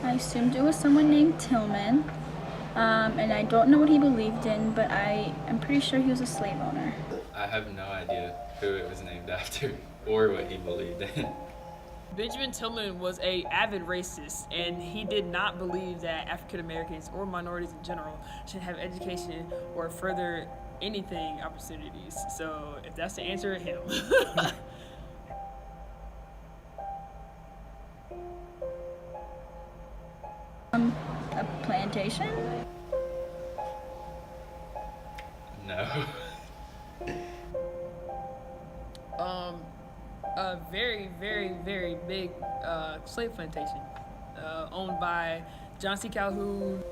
I assumed it was someone named Tillman, and I don't know what he believed in, but I am pretty sure he was a slave owner. I have no idea who it was named after or what he believed in. Benjamin Tillman was a avid racist, and he did not believe that African Americans or minorities in general should have education or further anything opportunities. So if that's the answer, him. A plantation? No. A very, very, very big slave plantation owned by John C. Calhoun.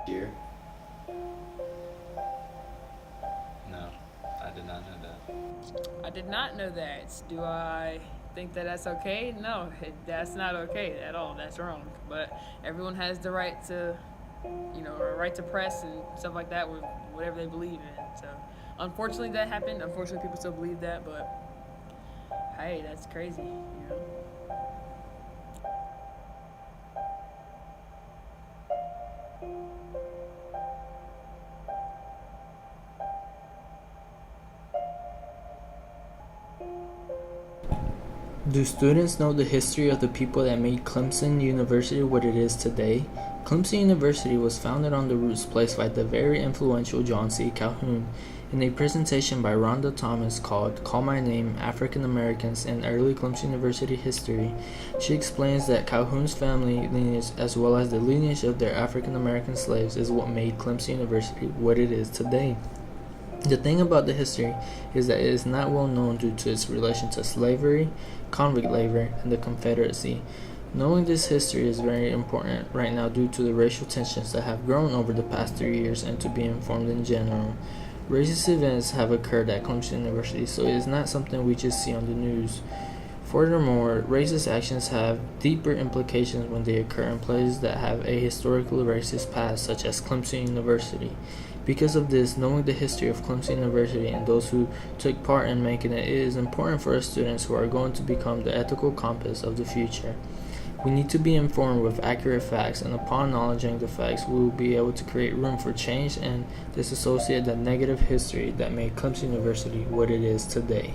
Here? No, I did not know that. I did not know that. Do I think that that's okay? No, that's not okay at all. That's wrong. But everyone has the right to, a right to press and stuff like that with whatever they believe in. So, unfortunately, that happened. Unfortunately, people still believe that. But hey, that's crazy. Do students know the history of the people that made Clemson University what it is today? Clemson University was founded on the roots placed by the very influential John C. Calhoun. In a presentation by Rhonda Thomas called Call My Name, African Americans in Early Clemson University History, she explains that Calhoun's family lineage as well as the lineage of their African American slaves is what made Clemson University what it is today. The thing about the history is that it is not well known due to its relation to slavery, convict labor, and the Confederacy. Knowing this history is very important right now due to the racial tensions that have grown over the past 3 years and to be informed in general. Racist events have occurred at Clemson University, so it is not something we just see on the news. Furthermore, racist actions have deeper implications when they occur in places that have a historically racist past, such as Clemson University. Because of this, knowing the history of Clemson University and those who took part in making it is important for us students who are going to become the ethical compass of the future. We need to be informed with accurate facts, and upon acknowledging the facts, we will be able to create room for change and disassociate the negative history that made Clemson University what it is today.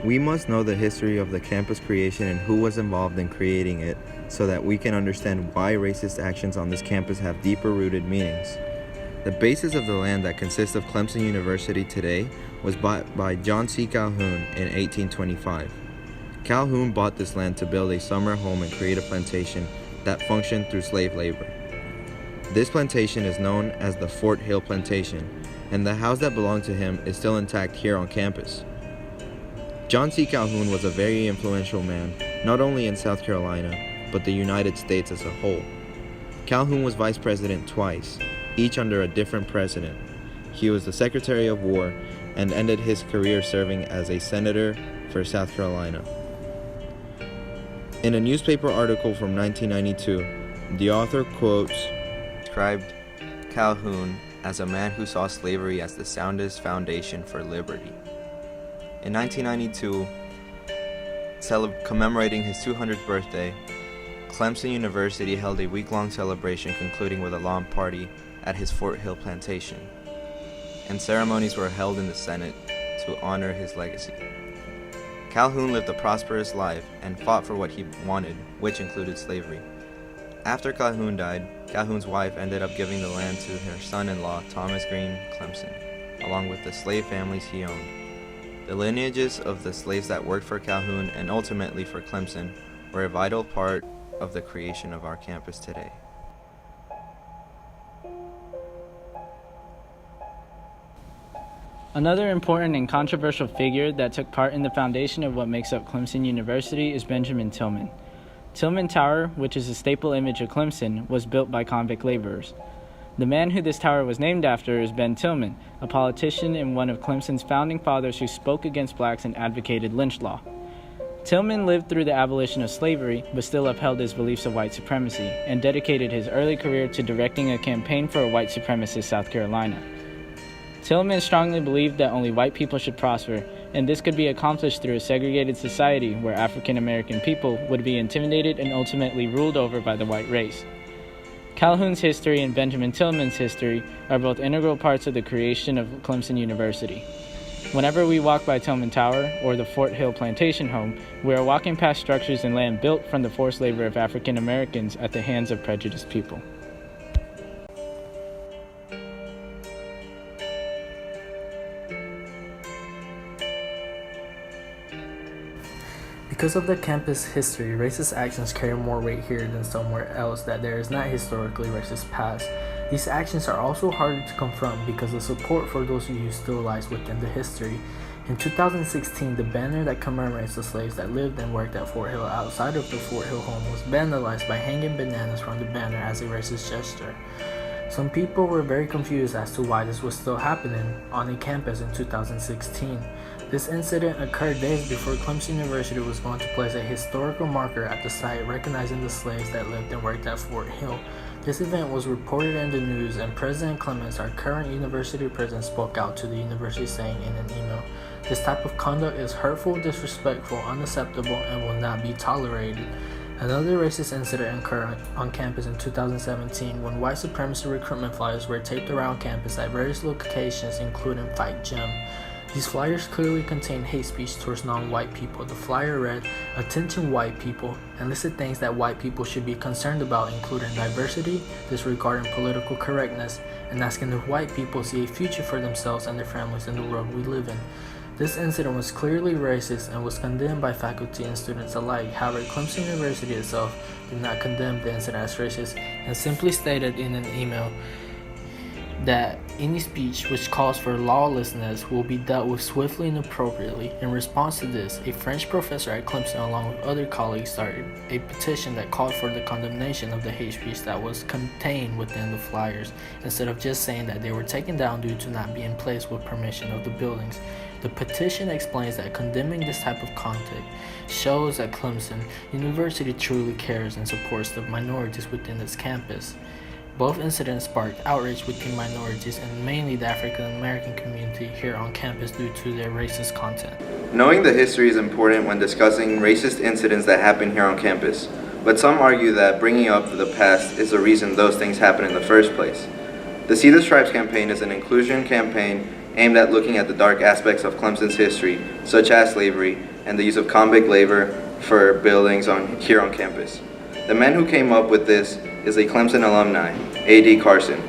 We must know the history of the campus creation and who was involved in creating it so that we can understand why racist actions on this campus have deeper rooted meanings. The basis of the land that consists of Clemson University today was bought by John C. Calhoun in 1825. Calhoun bought this land to build a summer home and create a plantation that functioned through slave labor. This plantation is known as the Fort Hill Plantation, and the house that belonged to him is still intact here on campus. John C. Calhoun was a very influential man, not only in South Carolina, but the United States as a whole. Calhoun was vice president twice, each under a different president. He was the Secretary of War and ended his career serving as a senator for South Carolina. In a newspaper article from 1992, the author described Calhoun as a man who saw slavery as the soundest foundation for liberty. In 1992, commemorating his 200th birthday, Clemson University held a week-long celebration concluding with a lawn party at his Fort Hill plantation, and ceremonies were held in the Senate to honor his legacy. Calhoun lived a prosperous life and fought for what he wanted, which included slavery. After Calhoun died, Calhoun's wife ended up giving the land to her son-in-law, Thomas Green Clemson, along with the slave families he owned. The lineages of the slaves that worked for Calhoun and ultimately for Clemson were a vital part of the creation of our campus today. Another important and controversial figure that took part in the foundation of what makes up Clemson University is Benjamin Tillman. Tillman Tower, which is a staple image of Clemson, was built by convict laborers. The man who this tower was named after is Ben Tillman, a politician and one of Clemson's founding fathers who spoke against blacks and advocated lynch law. Tillman lived through the abolition of slavery, but still upheld his beliefs of white supremacy, and dedicated his early career to directing a campaign for a white supremacist South Carolina. Tillman strongly believed that only white people should prosper, and this could be accomplished through a segregated society where African American people would be intimidated and ultimately ruled over by the white race. Calhoun's history and Benjamin Tillman's history are both integral parts of the creation of Clemson University. Whenever we walk by Tillman Tower or the Fort Hill Plantation Home, we are walking past structures and land built from the forced labor of African Americans at the hands of prejudiced people. Because of the campus history, racist actions carry more weight here than somewhere else that there is not historically racist past. These actions are also harder to confront because the support for those views still lies within the history. In 2016, the banner that commemorates the slaves that lived and worked at Fort Hill outside of the Fort Hill home was vandalized by hanging bananas from the banner as a racist gesture. Some people were very confused as to why this was still happening on a campus in 2016. This incident occurred days before Clemson University was going to place a historical marker at the site recognizing the slaves that lived and worked at Fort Hill. This event was reported in the news, and President Clemens, our current university president, spoke out to the university saying in an email, "This type of conduct is hurtful, disrespectful, unacceptable, and will not be tolerated." Another racist incident occurred on campus in 2017 when white supremacy recruitment flyers were taped around campus at various locations, including Fight Gym. These flyers clearly contained hate speech towards non-white people. The flyer read, "Attention white people," and listed things that white people should be concerned about, including diversity, disregarding political correctness, and asking if white people see a future for themselves and their families in the world we live in. This incident was clearly racist and was condemned by faculty and students alike. However, Clemson University itself did not condemn the incident as racist and simply stated in an email that any speech which calls for lawlessness will be dealt with swiftly and appropriately. In response to this, a French professor at Clemson along with other colleagues started a petition that called for the condemnation of the hate speech that was contained within the flyers, instead of just saying that they were taken down due to not being placed with permission of the buildings. The petition explains that condemning this type of conduct shows that Clemson University truly cares and supports the minorities within its campus. Both incidents sparked outrage within minorities and mainly the African American community here on campus due to their racist content. Knowing the history is important when discussing racist incidents that happen here on campus, but some argue that bringing up the past is the reason those things happen in the first place. The See the Stripes campaign is an inclusion campaign aimed at looking at the dark aspects of Clemson's history, such as slavery and the use of convict labor for buildings here on campus. The man who came up with this is a Clemson alumni, A.D. Carson,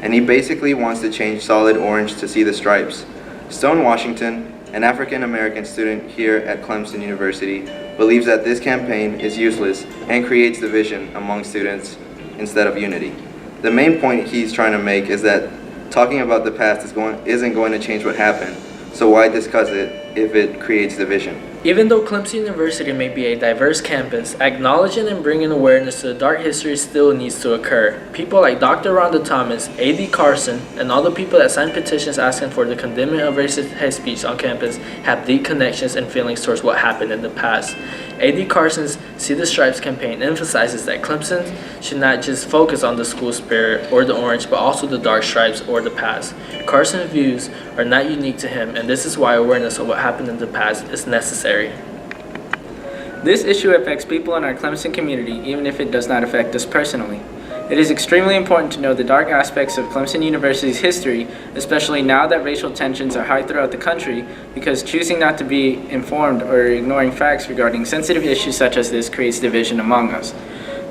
and he basically wants to change solid orange to See the Stripes. Stone Washington, an African American student here at Clemson University, believes that this campaign is useless and creates division among students instead of unity. The main point he's trying to make is that talking about the past isn't going to change what happened, so why discuss it if it creates division? Even though Clemson University may be a diverse campus, acknowledging and bringing awareness to the dark history still needs to occur. People like Dr. Rhonda Thomas, A.D. Carson, and all the people that signed petitions asking for the condemning of racist hate speech on campus have deep connections and feelings towards what happened in the past. A.D. Carson's See the Stripes campaign emphasizes that Clemson should not just focus on the school spirit or the orange, but also the dark stripes or the past. Carson's views are not unique to him, and this is why awareness of what happened in the past is necessary. This issue affects people in our Clemson community, even if it does not affect us personally. It is extremely important to know the dark aspects of Clemson University's history, especially now that racial tensions are high throughout the country, because choosing not to be informed or ignoring facts regarding sensitive issues such as this creates division among us.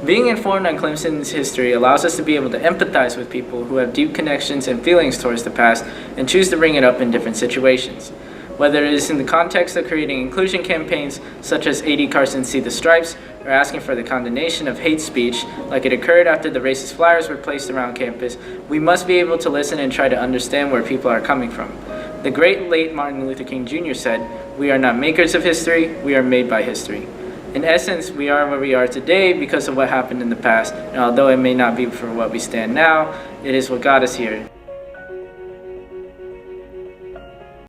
Being informed on Clemson's history allows us to be able to empathize with people who have deep connections and feelings towards the past and choose to bring it up in different situations. Whether it is in the context of creating inclusion campaigns such as A.D. Carson's See the Stripes, or asking for the condemnation of hate speech like it occurred after the racist flyers were placed around campus, we must be able to listen and try to understand where people are coming from. The great late Martin Luther King Jr. said, "We are not makers of history, we are made by history." in essence, we are where we are today because of what happened in the past. And although it may not be for what we stand now, it is what got us here.